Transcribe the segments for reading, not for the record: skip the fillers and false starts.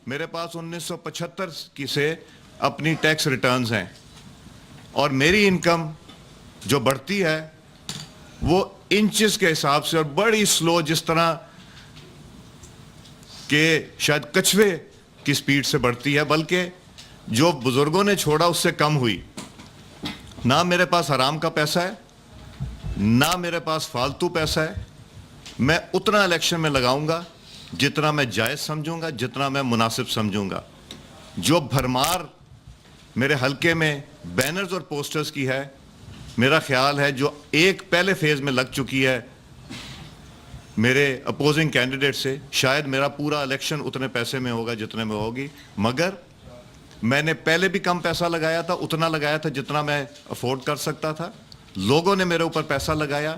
میرے پاس 1975 کی سے اپنی ٹیکس ریٹرنز ہیں اور میری انکم جو بڑھتی ہے وہ انچز کے حساب سے اور بڑی سلو، جس طرح کہ شاید کچھوے کی سپیڈ سے بڑھتی ہے، بلکہ جو بزرگوں نے چھوڑا اس سے کم ہوئی. نہ میرے پاس حرام کا پیسہ ہے، نہ میرے پاس فالتو پیسہ ہے. میں اتنا الیکشن میں لگاؤں گا جتنا میں جائز سمجھوں گا، جتنا میں مناسب سمجھوں گا. جو بھرمار میرے حلقے میں بینرز اور پوسٹرز کی ہے، میرا خیال ہے جو ایک پہلے فیز میں لگ چکی ہے میرے اپوزنگ کینڈیڈیٹ سے، شاید میرا پورا الیکشن اتنے پیسے میں ہوگا جتنے میں ہوگی. مگر میں نے پہلے بھی کم پیسہ لگایا تھا، اتنا لگایا تھا جتنا میں افورڈ کر سکتا تھا. لوگوں نے میرے اوپر پیسہ لگایا،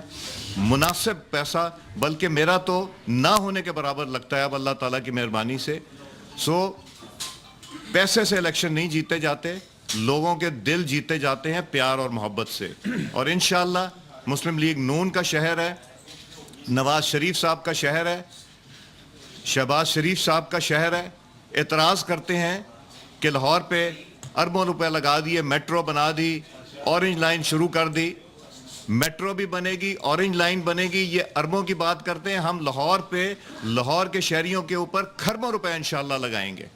مناسب پیسہ، بلکہ میرا تو نہ ہونے کے برابر لگتا ہے اب اللہ تعالیٰ کی مہربانی سے. پیسے سے الیکشن نہیں جیتے جاتے، لوگوں کے دل جیتے جاتے ہیں پیار اور محبت سے. اور انشاءاللہ مسلم لیگ نون کا شہر ہے، نواز شریف صاحب کا شہر ہے، شہباز شریف صاحب کا شہر ہے. اعتراض کرتے ہیں کہ لاہور پہ اربوں روپے لگا دیے، میٹرو بنا دی، اورنج لائن شروع کر دی. میٹرو بھی بنے گی، اورنج لائن بنے گی، یہ اربوں کی بات کرتے ہیں. ہم لاہور پہ، لاہور کے شہریوں کے اوپر کھربوں روپے انشاءاللہ لگائیں گے.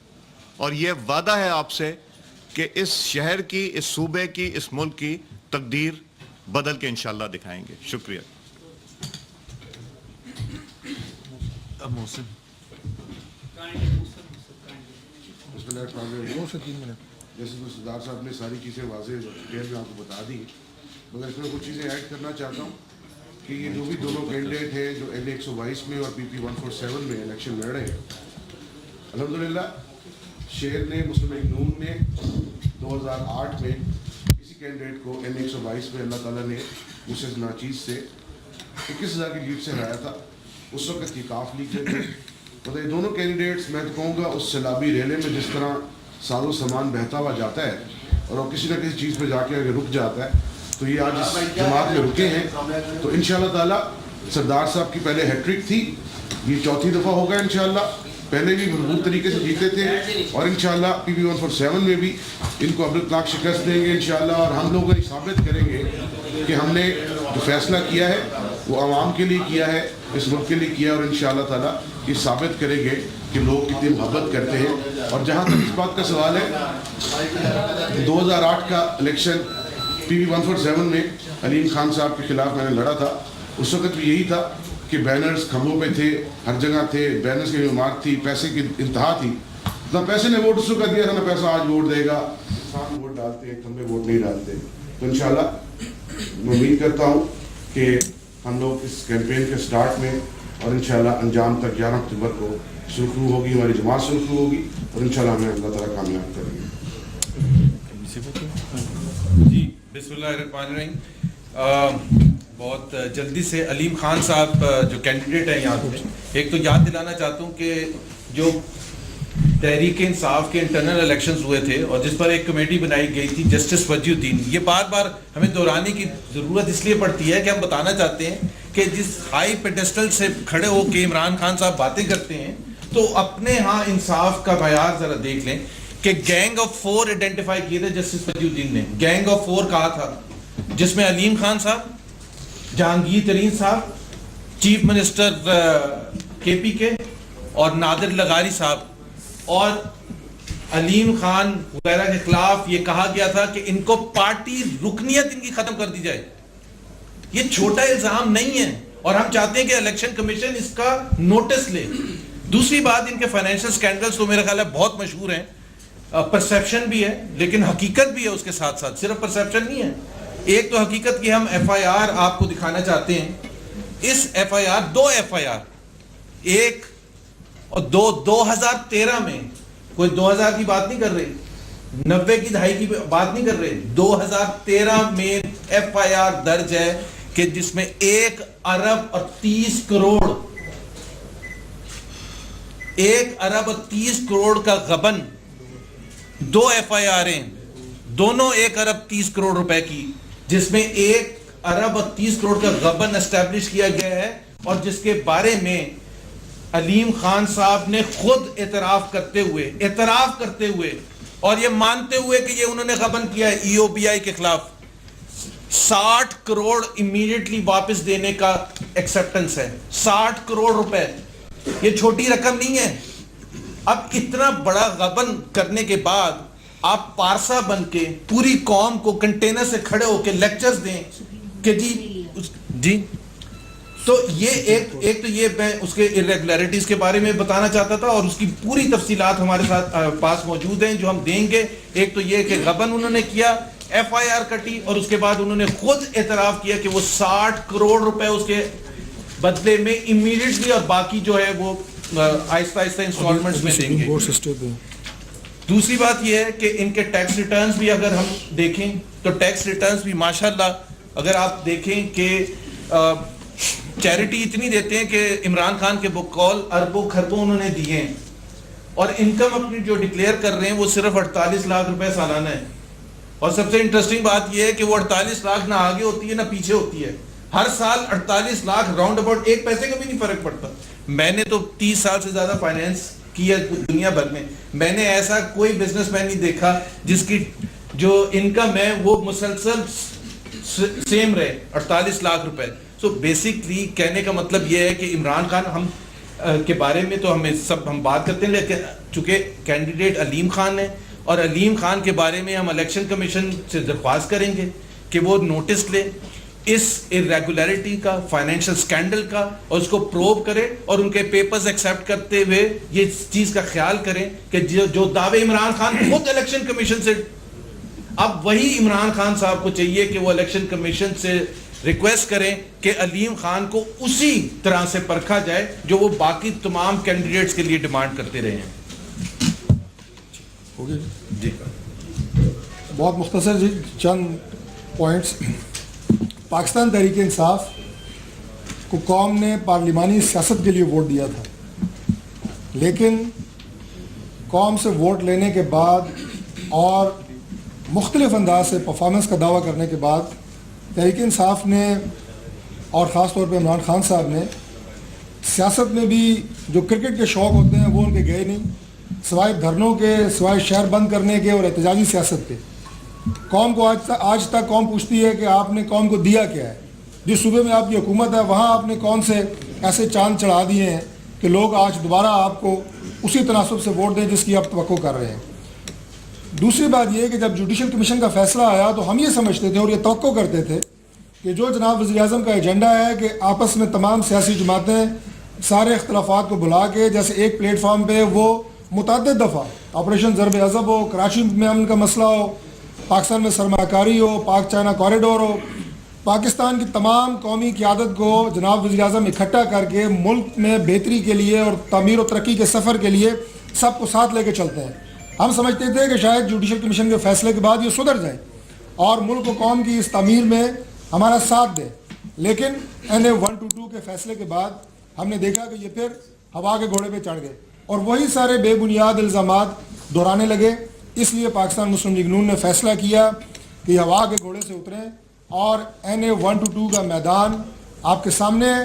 اور یہ وعدہ ہے آپ سے کہ اس شہر کی، اس صوبے کی، اس ملک کی تقدیر بدل کے انشاءاللہ دکھائیں گے. شکریہ. جیسے تو سردار صاحب نے ساری چیزیں واضح ڈیٹیل میں آپ کو بتا دی، مگر اس میں کچھ چیزیں ایڈ کرنا چاہتا ہوں کہ یہ جو بھی دونوں کینڈیڈیٹ ہیں جو LA-122 میں اور PP-147 میں الیکشن لڑ رہے ہیں، الحمدللہ شہر نے، مسلم لیگ نون نے 2008 میں کسی کینڈیڈیٹ کو LA-122 میں اللہ تعالیٰ نے مسز ناچیز سے 21,000 کی لیڈ سے ہرایا تھا. اس وقت یہ کاف لیگ میں تھے. مطلب یہ دونوں کینڈیڈیٹس میں تو کہوں گا اس سیلابی ریلے میں جس طرح ساز و سامان بہتا ہوا جاتا ہے اور وہ کسی نہ کسی چیز پہ جا کے اگر رک جاتا ہے، تو یہ آج اس جماعت میں رکے ہیں. تو انشاءاللہ تعالیٰ سردار صاحب کی پہلے ہیٹرک تھی، یہ چوتھی دفعہ ہوگا انشاءاللہ. پہلے بھی بھرپور طریقے سے جیتے تھے اور انشاءاللہ PP-147 میں بھی ان کو عبرتناک شکست دیں گے انشاءاللہ. اور ہم لوگ یہ ثابت کریں گے کہ ہم نے جو فیصلہ کیا ہے وہ عوام کے لیے کیا ہے، اس ملک کے لیے کیا ہے، اور انشاءاللہ تعالیٰ یہ ثابت کریں گے کہ لوگ کتنی محبت کرتے ہیں. اور جہاں تک اس بات کا سوال ہے، 2008 کا الیکشن PP-147 میں علیم خان صاحب کے خلاف میں نے لڑا تھا. اس وقت بھی یہی تھا کہ بینرز کھمبوں پہ تھے، ہر جگہ تھے، بینرز کی عمارت تھی، پیسے کی انتہا تھی. نہ پیسے نے ووٹ اس کو دیا تھا، نہ پیسہ آج ووٹ دے گا. انسان ووٹ ڈالتے ہیں، کھمبے ووٹ نہیں ڈالتے. تو انشاءاللہ میں امید کرتا ہوں کہ ہم لوگ اس کیمپین کے سٹارٹ میں اور انشاءاللہ انجام تک 11 اکتوبر کو سرخرو ہوگی، ہماری جماعت سرخرو ہوگی اور انشاءاللہ ہمیں اللہ تعالیٰ کامیاب کریں گے. جی بسم اللہ الرحمن الرحیم. بہت جلدی سے علیم خان صاحب جو کینڈیڈیٹ ہیں یہاں پہ، ایک تو یاد دلانا چاہتا ہوں کہ جو تحریک انصاف کے انٹرنل الیکشنز ہوئے تھے اور جس پر ایک کمیٹی بنائی گئی تھی جسٹس وجی الدین، یہ بار بار ہمیں دہرانے کی ضرورت اس لیے پڑتی ہے کہ ہم بتانا چاہتے ہیں کہ جس ہائی پیڈسٹل سے کھڑے ہو کے عمران خان صاحب باتیں کرتے ہیں تو اپنے ہاں انصاف کا معیار ذرا دیکھ لیں کہ گینگ آف 4 آئیڈینٹیفائی کیے تھے جسٹس وجی الدین نے. گینگ آف 4 کہا تھا جس میں علیم خان صاحب، جہانگیر ترین صاحب، چیف منسٹر KPK اور نادر لغاری صاحب. اور علیم خان وغیرہ کے خلاف یہ کہا گیا تھا کہ ان کو پارٹی رکنیت ان کی ختم کر دی جائے. یہ چھوٹا الزام نہیں ہے اور ہم چاہتے ہیں کہ الیکشن کمیشن اس کا نوٹس لے. دوسری بات، ان کے فائنینشل سکینڈلز تو میرا خیال ہے بہت مشہور ہیں. پرسیپشن بھی ہے لیکن حقیقت بھی ہے اس کے ساتھ ساتھ، صرف پرسیپشن نہیں ہے. ایک تو حقیقت کی ہم FIR آپ کو دکھانا چاہتے ہیں. اس FIR 2 FIR، ایک اور 2013 میں، کوئی 2000 کی بات نہیں کر رہے، 90 کی دہائی کی بات نہیں کر رہے، 2013 میں FIR درج ہے کہ جس میں 1 ارب اور 30 کروڑ 1 ارب اور 30 کروڑ کا غبن. 2 FIR ہیں، دونوں 1 ارب 30 کروڑ روپے کی، جس میں 1 ارب اور 30 کروڑ کا غبن اسٹیبلش کیا گیا ہے اور جس کے بارے میں علیم خان صاحب نے خود اعتراف کرتے ہوئے اور یہ مانتے ہوئے کہ یہ انہوں نے غبن کیا ہے ای او پی آئی کے خلاف 60 کروڑ امیڈیٹلی واپس دینے کا ایکسپٹنس ہے. 60 کروڑ روپے یہ چھوٹی رقم نہیں ہے. اب اتنا بڑا غبن کرنے کے بعد آپ پارسا بن کے پوری قوم کو کنٹینر سے کھڑے ہو کے لیکچرز دیں کہ جی تو یہ ایک تو یہ میں اس کے irregularities کے بارے میں بتانا چاہتا تھا اور اس کی پوری تفصیلات ہمارے ساتھ پاس موجود ہیں جو ہم دیں گے. ایک تو یہ کہ غبن انہوں نے کیا, ایف آئی آر کٹی, اور اس کے بعد انہوں نے خود اعتراف کیا کہ وہ 60 کروڑ روپے اس کے بدلے میں امیڈیٹلی اور باقی جو ہے وہ آہستہ آہستہ انسٹالمنٹس میں دیں گے. دوسری بات یہ ہے کہ ان کے ٹیکس ریٹرنز بھی اگر ہم دیکھیں تو ٹیکس ریٹرنز بھی ماشاءاللہ اگر آپ دیکھیں کہ چیریٹی اتنی دیتے ہیں کہ عمران خان کے بقول اربوں خربوں انہوں نے دیے ہیں, اور انکم اپنی جو ڈکلیئر کر رہے ہیں وہ صرف 48 لاکھ روپے سالانہ ہے. اور سب سے انٹرسٹنگ بات یہ ہے کہ وہ 48 لاکھ نہ آگے ہوتی ہے نہ پیچھے ہوتی ہے. ہر سال 48 لاکھ راؤنڈ اباؤٹ ایک پیسے کا بھی نہیں فرق پڑتا. میں نے تو 30 سال سے زیادہ فائنینس کیا دنیا بھر میں نے ایسا کوئی بزنس مین نہیں دیکھا جس کی جو انکم ہے وہ مسلسل سیم رہے 48 لاکھ روپے. سو بیسکلی کہنے کا مطلب یہ ہے کہ عمران خان ہم کے بارے میں تو ہم بات کرتے ہیں, لیکن چونکہ کینڈیڈیٹ علیم خان ہے اور علیم خان کے بارے میں ہم الیکشن کمیشن سے درخواست کریں گے کہ وہ نوٹس لے اس irregularity کا, فائنینشل سکینڈل کا, اور اس کو پروب کرے اور ان کے پیپرز ایکسیپٹ کرتے ہوئے یہ چیز کا خیال کریں کہ جو دعوے عمران خان خود الیکشن کمیشن سے, اب وہی عمران خان صاحب کو چاہیے کہ وہ الیکشن کمیشن سے ریکویسٹ کریں کہ علیم خان کو اسی طرح سے پرکھا جائے جو وہ باقی تمام کینڈیڈیٹس کے لیے ڈیمانڈ کرتے رہے ہیں. جی بہت مختصر جی چند پوائنٹس. پاکستان تحریک انصاف کو قوم نے پارلیمانی سیاست کے لیے ووٹ دیا تھا, لیکن قوم سے ووٹ لینے کے بعد اور مختلف انداز سے پرفارمنس کا دعویٰ کرنے کے بعد تحریک انصاف نے اور خاص طور پہ عمران خان صاحب نے سیاست میں بھی جو کرکٹ کے شوق ہوتے ہیں وہ ان کے گئے نہیں, سوائے دھرنوں کے, سوائے شہر بند کرنے کے اور احتجاجی سیاست کے. قوم کو آج تک قوم پوچھتی ہے کہ آپ نے قوم کو دیا کیا ہے. جس صوبے میں آپ کی حکومت ہے وہاں آپ نے کون سے ایسے چاند چڑھا دیے ہیں کہ لوگ آج دوبارہ آپ کو اسی تناسب سے ووٹ دیں جس کی آپ توقع کر رہے ہیں. دوسری بات یہ کہ جب جوڈیشل کمیشن کا فیصلہ آیا تو ہم یہ سمجھتے تھے اور یہ توقع کرتے تھے کہ جو جناب وزیر اعظم کا ایجنڈا ہے کہ آپس میں تمام سیاسی جماعتیں سارے اختلافات کو بلا کے جیسے ایک پلیٹ فارم پہ وہ متعدد دفعہ آپریشن ضرب عضب ہو, کراچی میں امن کا مسئلہ ہو, پاکستان میں سرمایہ کاری ہو, پاک چائنا کوریڈور ہو, پاکستان کی تمام قومی قیادت کو جناب وزیر اعظم اکٹھا کر کے ملک میں بہتری کے لیے اور تعمیر و ترقی کے سفر کے لیے سب کو ساتھ لے کے چلتے ہیں. ہم سمجھتے تھے کہ شاید جوڈیشل کمیشن کے فیصلے کے بعد یہ سدھر جائے اور ملک و قوم کی اس تعمیر میں ہمارا ساتھ دے, لیکن NA 122 کے فیصلے کے بعد ہم نے دیکھا کہ یہ پھر ہوا کے گھوڑے پہ چڑھ گئے اور وہی سارے بے بنیاد الزامات دہرانے لگے. اس لیے پاکستان مسلم لیگ نون نے فیصلہ کیا کہ ہوا کے گھوڑے سے اتریں اور NA 122 کا میدان آپ کے سامنے ہے.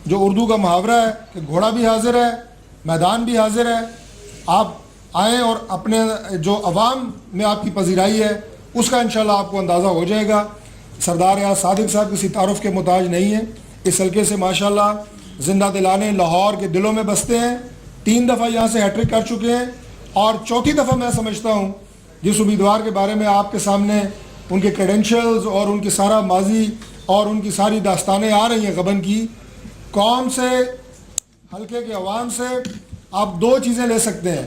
جو اردو کا محاورہ ہے کہ گھوڑا بھی حاضر ہے, میدان بھی حاضر ہے, آپ آئیں اور اپنے جو عوام میں آپ کی پذیرائی ہے اس کا انشاءاللہ آپ کو اندازہ ہو جائے گا. سردار ریاض صادق صاحب کسی تعارف کے محتاج نہیں ہیں. اس حلقے سے ماشاءاللہ زندہ دلانے لاہور کے دلوں میں بستے ہیں. 3 دفعہ یہاں سے ہیٹرک کر چکے ہیں اور چوتھی دفعہ میں سمجھتا ہوں جس امیدوار کے بارے میں آپ کے سامنے ان کے کریڈنشلز اور ان کی سارا ماضی اور ان کی ساری داستانیں آ رہی ہیں غبن کی, قوم سے, حلقے کے عوام سے آپ 2 چیزیں لے سکتے ہیں,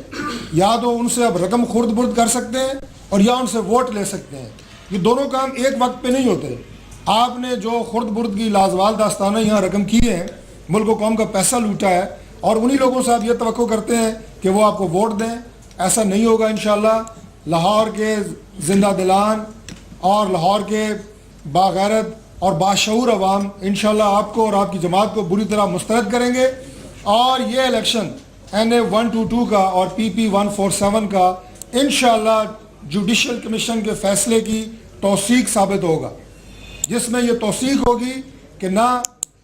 یا تو ان سے اب رقم خرد برد کر سکتے ہیں اور یا ان سے ووٹ لے سکتے ہیں. یہ دونوں کام ایک وقت پہ نہیں ہوتے. آپ نے جو خرد برد کی لازوال داستانیں یہاں رقم کی ہیں, ملک و قوم کا پیسہ لوٹا ہے اور انہی لوگوں سے آپ یہ توقع کرتے ہیں کہ وہ آپ کو ووٹ دیں. ایسا نہیں ہوگا انشاءاللہ. لاہور کے زندہ دلان اور لاہور کے باغیرت اور باشعور عوام انشاءاللہ آپ کو اور آپ کی جماعت کو بری طرح مسترد کریں گے اور یہ الیکشن NA 122 کا اور PP 147 کا انشاءاللہ جوڈیشل کمیشن کے فیصلے کی توثیق ثابت ہوگا, جس میں یہ توثیق ہوگی کہ نہ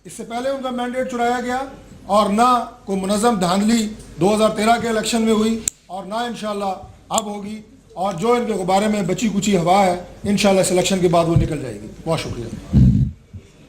اس سے پہلے ان کا مینڈیٹ چرایا گیا اور نہ کوئی منظم دھاندلی 2013 کے الیکشن میں ہوئی اور نہ انشاءاللہ اب ہوگی، اور جو ان کے بارے میں بچی کچی ہوا ہے انشاءاللہ اس الیکشن کے بعد وہ نکل جائے گی. بہت شکریہ.